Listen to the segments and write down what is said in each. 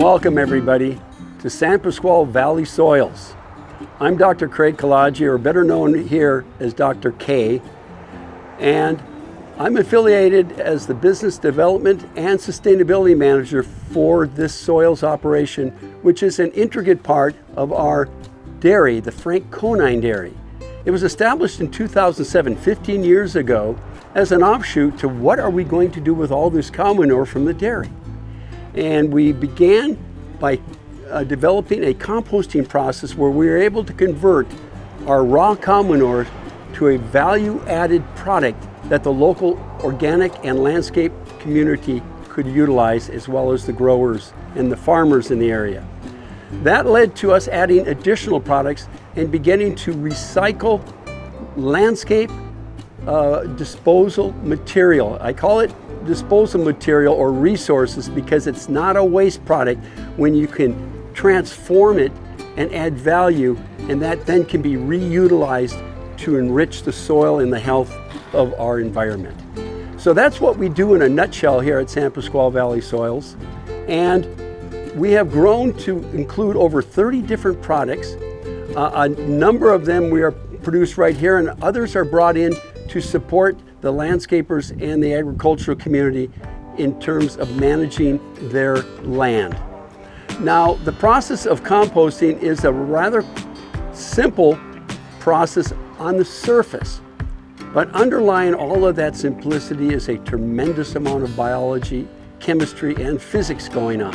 Welcome everybody to San Pasqual Valley Soils. I'm Dr. Craig Kalagi, or better known here as Dr. K, and I'm affiliated as the Business Development and Sustainability Manager for this soils operation, which is an intricate part of our dairy, the Frank Conine Dairy. It was established in 2007, 15 years ago, as an offshoot to what are we going to do with all this cow manure from the dairy. And we began by developing a composting process where we were able to convert our raw cow manure to a value-added product that the local organic and landscape community could utilize, as well as the growers and the farmers in the area. That led to us adding additional products and beginning to recycle landscape disposal material. I call it disposal material or resources because it's not a waste product when you can transform it and add value, and that then can be reutilized to enrich the soil and the health of our environment. So that's what we do in a nutshell here at San Pasqual Valley Soils, and we have grown to include over 30 different products. A number of them we are produced right here, and others are brought in to support the landscapers and the agricultural community in terms of managing their land. Now, the process of composting is a rather simple process on the surface, but underlying all of that simplicity is a tremendous amount of biology, chemistry, and physics going on.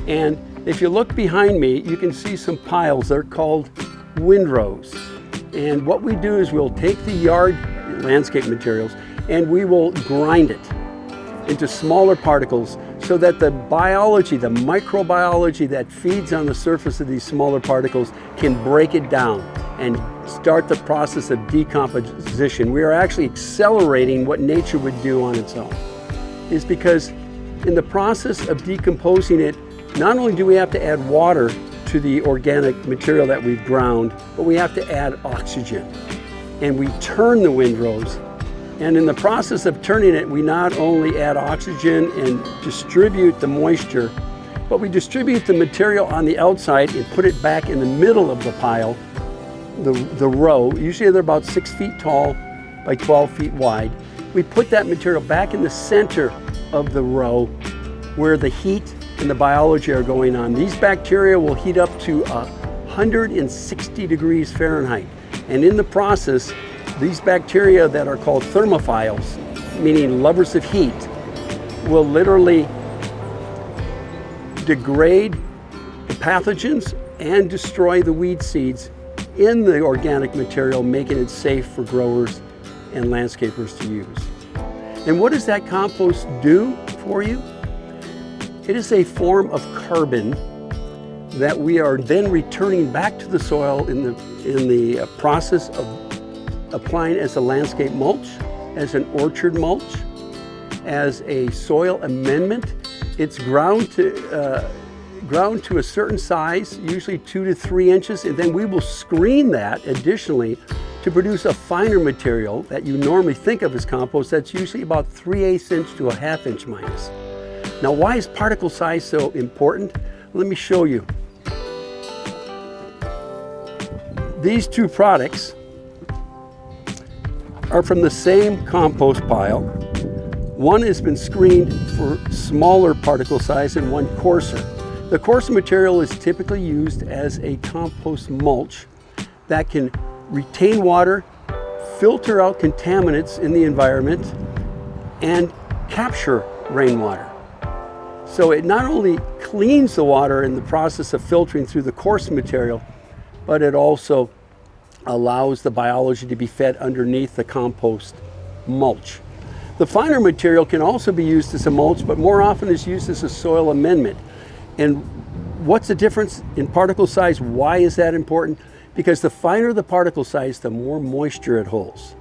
And if you look behind me, you can see some piles. They're called windrows. And what we do is we'll take the yard landscape materials and we will grind it into smaller particles so that the biology, the microbiology that feeds on the surface of these smaller particles can break it down and start the process of decomposition. We are actually accelerating what nature would do on its own. It's because in the process of decomposing it, not only do we have to add water to the organic material that we've ground, but we have to add oxygen. And we turn the windrows, and in the process of turning it, we not only add oxygen and distribute the moisture, but we distribute the material on the outside and put it back in the middle of the pile, the row. Usually they're about 6 feet tall by 12 feet wide. We put that material back in the center of the row where the heat and the biology are going on. These bacteria will heat up to 160 degrees Fahrenheit. And in the process, these bacteria that are called thermophiles, meaning lovers of heat, will literally degrade the pathogens and destroy the weed seeds in the organic material, making it safe for growers and landscapers to use. And what does that compost do for you? It is a form of carbon that we are then returning back to the soil in the process of applying as a landscape mulch, as an orchard mulch, as a soil amendment. It's ground to a certain size, usually 2 to 3 inches, and then we will screen that additionally to produce a finer material that you normally think of as compost that's usually about 3/8 inch to a 1/2 inch minus. Now, why is particle size so important? Let me show you. These two products are from the same compost pile. One has been screened for smaller particle size and one coarser. The coarser material is typically used as a compost mulch that can retain water, filter out contaminants in the environment, and capture rainwater. So it not only cleans the water in the process of filtering through the coarse material, but it also allows the biology to be fed underneath the compost mulch. The finer material can also be used as a mulch, but more often is used as a soil amendment. And what's the difference in particle size? Why is that important? Because the finer the particle size, the more moisture it holds.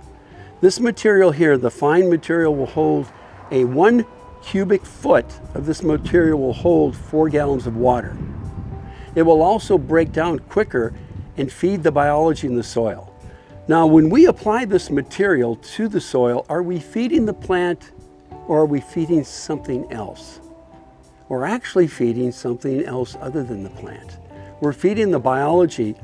This material here, the fine material, will hold 1 cubic foot of this material will hold 4 gallons of water. It will also break down quicker and feed the biology in the soil. Now, when we apply this material to the soil, are we feeding the plant or are we feeding something else? we're actually feeding something else other than the plant. We're feeding the biology,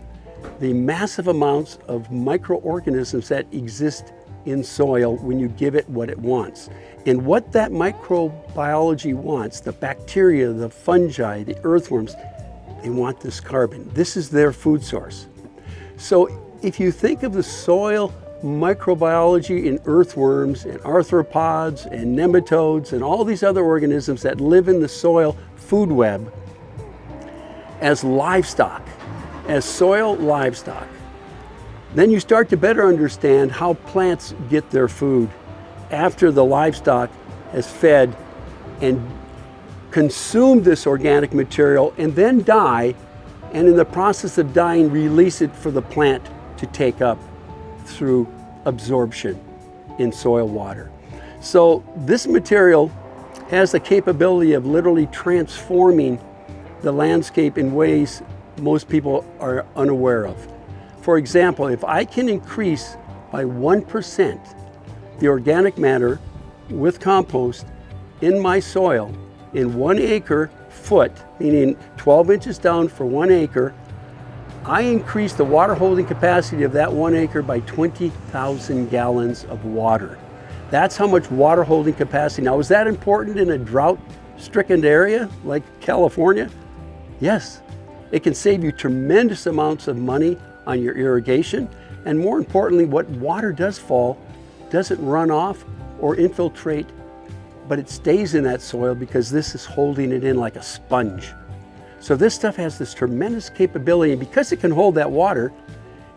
the massive amounts of microorganisms that exist in soil when you give it what it wants. And what that microbiology wants, the bacteria, the fungi, the earthworms, they want this carbon. This is their food source. So if you think of the soil microbiology in earthworms and arthropods and nematodes and all these other organisms that live in the soil food web as livestock, as soil livestock, then you start to better understand how plants get their food after the livestock has fed and consumed this organic material and then die, and in the process of dying release it for the plant to take up through absorption in soil water. So this material has the capability of literally transforming the landscape in ways most people are unaware of. For example, if I can increase by 1% the organic matter with compost in my soil in 1 acre foot, meaning 12 inches down for 1 acre, I increase the water holding capacity of that 1 acre by 20,000 gallons of water. That's how much water holding capacity. Now, is that important in a drought-stricken area like California? Yes. It can save you tremendous amounts of money on your irrigation, and more importantly, what water does fall doesn't run off or infiltrate, but it stays in that soil because this is holding it in like a sponge. So this stuff has this tremendous capability, and because it can hold that water,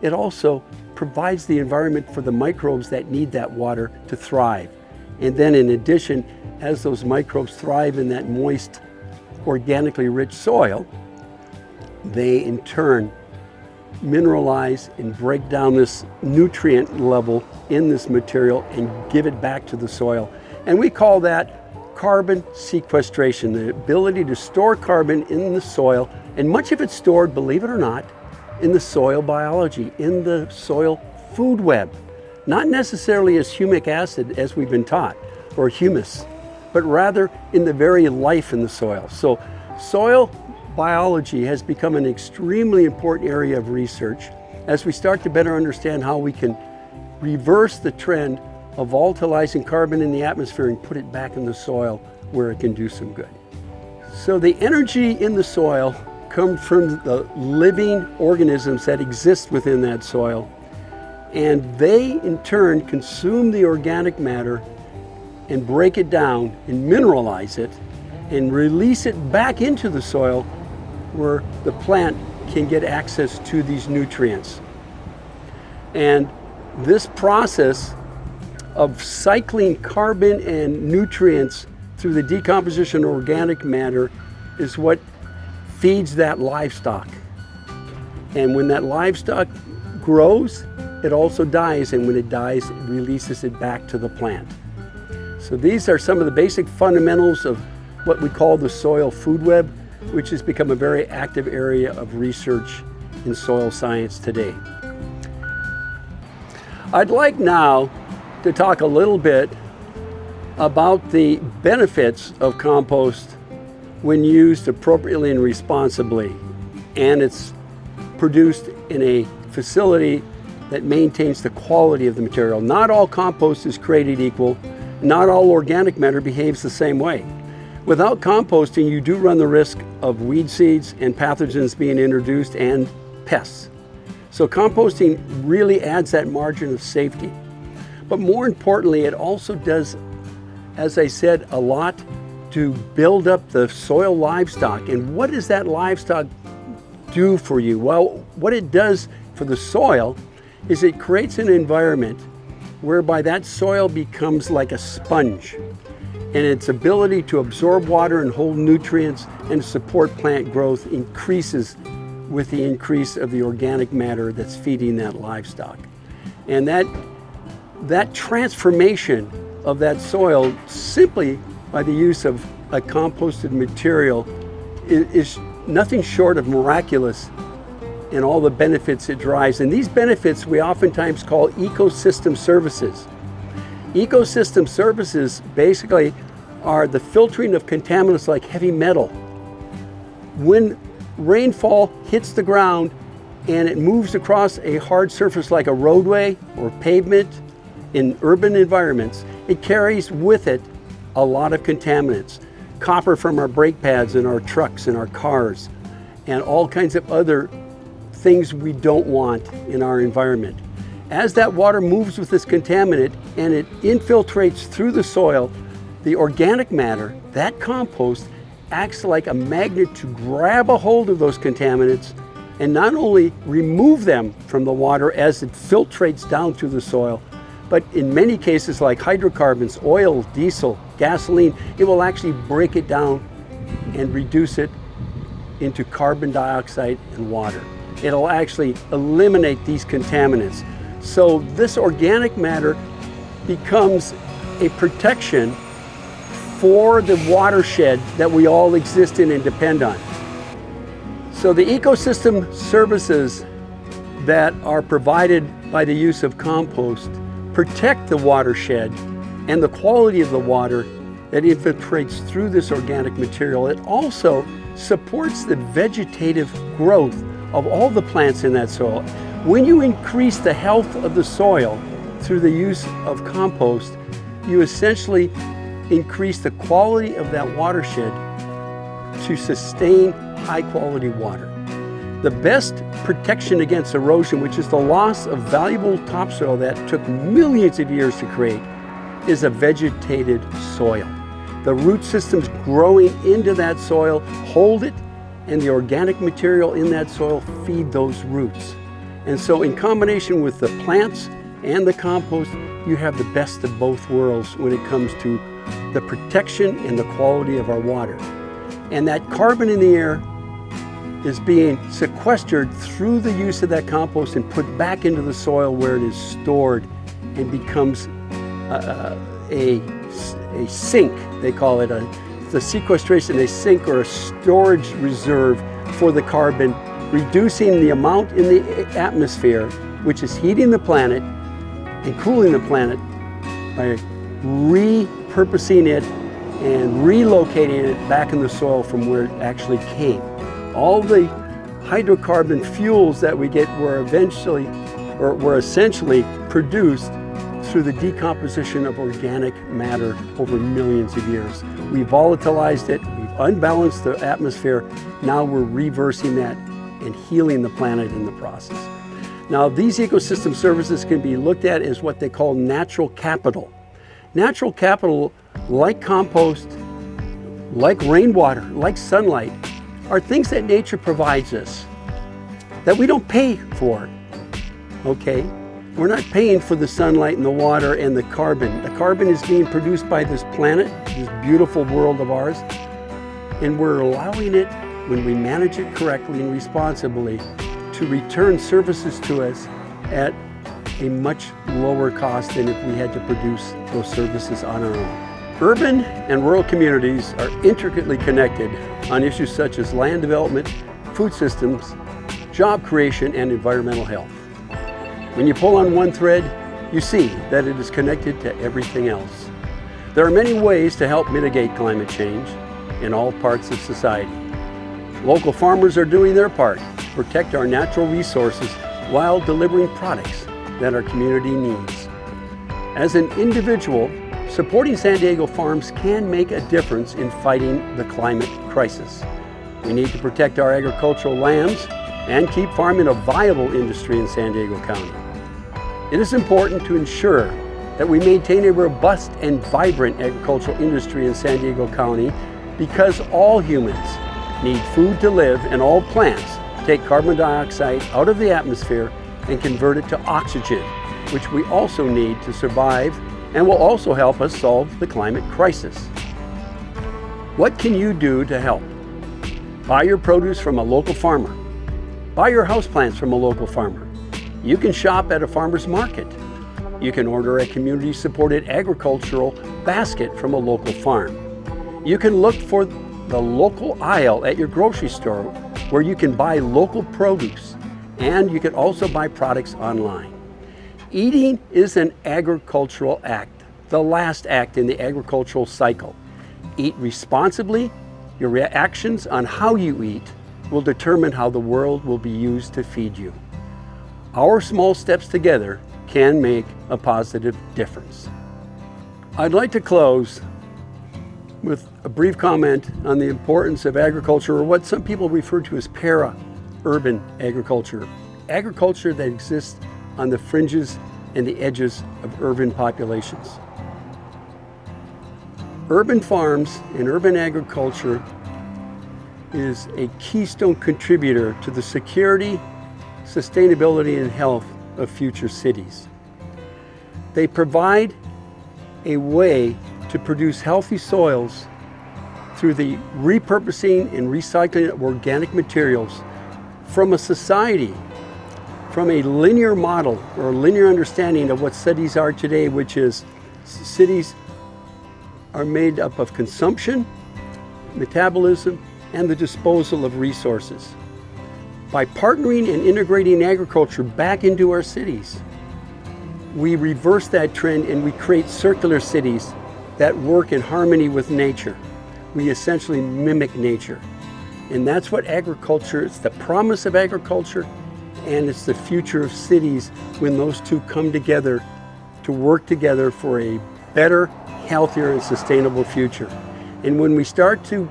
it also provides the environment for the microbes that need that water to thrive. And then in addition, as those microbes thrive in that moist, organically rich soil, they in turn mineralize and break down this nutrient level in this material and give it back to the soil. And we call that carbon sequestration, the ability to store carbon in the soil, and much of it's stored, believe it or not, in the soil biology, in the soil food web. Not necessarily as humic acid as we've been taught, or humus, but rather in the very life in the soil. So soil biology has become an extremely important area of research as we start to better understand how we can reverse the trend of volatilizing carbon in the atmosphere and put it back in the soil where it can do some good. So the energy in the soil comes from the living organisms that exist within that soil, and they in turn consume the organic matter and break it down and mineralize it and release it back into the soil where the plant can get access to these nutrients. And this process of cycling carbon and nutrients through the decomposition of organic matter is what feeds that livestock. And when that livestock grows, it also dies, and when it dies, it releases it back to the plant. So these are some of the basic fundamentals of what we call the soil food web, which has become a very active area of research in soil science today. I'd like now to talk a little bit about the benefits of compost when used appropriately and responsibly, and it's produced in a facility that maintains the quality of the material. Not all compost is created equal. Not all organic matter behaves the same way. Without composting, you do run the risk of weed seeds and pathogens being introduced and pests. So composting really adds that margin of safety. But more importantly, it also does, as I said, a lot to build up the soil livestock. And what does that livestock do for you? Well, what it does for the soil is it creates an environment whereby that soil becomes like a sponge, and its ability to absorb water and hold nutrients and support plant growth increases with the increase of the organic matter that's feeding that livestock. And that transformation of that soil simply by the use of a composted material is nothing short of miraculous in all the benefits it drives. And these benefits we oftentimes call ecosystem services. Ecosystem services basically are the filtering of contaminants like heavy metal. When rainfall hits the ground and it moves across a hard surface like a roadway or pavement in urban environments, it carries with it a lot of contaminants. Copper from our brake pads in our trucks and our cars, and all kinds of other things we don't want in our environment. As that water moves with this contaminant and it infiltrates through the soil, the organic matter, that compost, acts like a magnet to grab a hold of those contaminants and not only remove them from the water as it filtrates down through the soil, but in many cases like hydrocarbons, oil, diesel, gasoline, it will actually break it down and reduce it into carbon dioxide and water. It'll actually eliminate these contaminants. So this organic matter becomes a protection for the watershed that we all exist in and depend on. So the ecosystem services that are provided by the use of compost protect the watershed and the quality of the water that infiltrates through this organic material. It also supports the vegetative growth of all the plants in that soil. When you increase the health of the soil through the use of compost, you essentially increase the quality of that watershed to sustain high quality water. The best protection against erosion, which is the loss of valuable topsoil that took millions of years to create, is a vegetated soil. The root systems growing into that soil hold it, and the organic material in that soil feed those roots. And so in combination with the plants and the compost, you have the best of both worlds when it comes to the protection and the quality of our water. And that carbon in the air is being sequestered through the use of that compost and put back into the soil where it is stored and becomes a sink, they call it, the sequestration, a sink or a storage reserve for the carbon, reducing the amount in the atmosphere, which is heating the planet and cooling the planet by repurposing it and relocating it back in the soil from where it actually came. All the hydrocarbon fuels that we get were essentially produced through the decomposition of organic matter over millions of years. We volatilized it, we've unbalanced the atmosphere, now we're reversing that and healing the planet in the process. Now, these ecosystem services can be looked at as what they call natural capital. Natural capital, like compost, like rainwater, like sunlight, are things that nature provides us that we don't pay for, okay? We're not paying for the sunlight and the water and the carbon. The carbon is being produced by this planet, this beautiful world of ours, and we're allowing it, when we manage it correctly and responsibly, to return services to us at a much lower cost than if we had to produce those services on our own. Urban and rural communities are intricately connected on issues such as land development, food systems, job creation, and environmental health. When you pull on one thread, you see that it is connected to everything else. There are many ways to help mitigate climate change in all parts of society. Local farmers are doing their part to protect our natural resources while delivering products that our community needs. As an individual, supporting San Diego farms can make a difference in fighting the climate crisis. We need to protect our agricultural lands and keep farming a viable industry in San Diego County. It is important to ensure that we maintain a robust and vibrant agricultural industry in San Diego County because all humans need food to live and all plants take carbon dioxide out of the atmosphere and convert it to oxygen, which we also need to survive and will also help us solve the climate crisis. What can you do to help? Buy your produce from a local farmer. Buy your houseplants from a local farmer. You can shop at a farmer's market. You can order a community-supported agricultural basket from a local farm. You can look for the local aisle at your grocery store where you can buy local produce, and you can also buy products online. Eating is an agricultural act, the last act in the agricultural cycle. Eat responsibly. Your reactions on how you eat will determine how the world will be used to feed you. Our small steps together can make a positive difference. I'd like to close with a brief comment on the importance of agriculture, or what some people refer to as para-urban agriculture. Agriculture that exists on the fringes and the edges of urban populations. Urban farms and urban agriculture is a keystone contributor to the security, sustainability, and health of future cities. They provide a way to produce healthy soils through the repurposing and recycling of organic materials from a society, from a linear model or a linear understanding of what cities are today, which is cities are made up of consumption, metabolism, and the disposal of resources. By partnering and integrating agriculture back into our cities, we reverse that trend and we create circular cities that work in harmony with nature. We essentially mimic nature. And that's what agriculture, it's the promise of agriculture, and it's the future of cities when those two come together to work together for a better, healthier, and sustainable future. And when we start to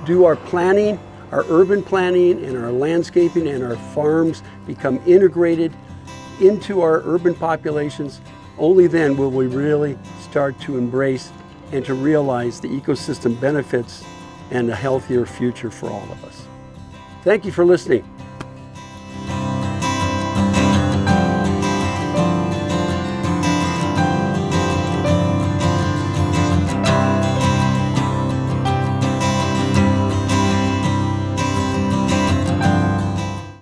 do our planning, our urban planning and our landscaping and our farms become integrated into our urban populations, only then will we really start to embrace and to realize the ecosystem benefits and a healthier future for all of us. Thank you for listening.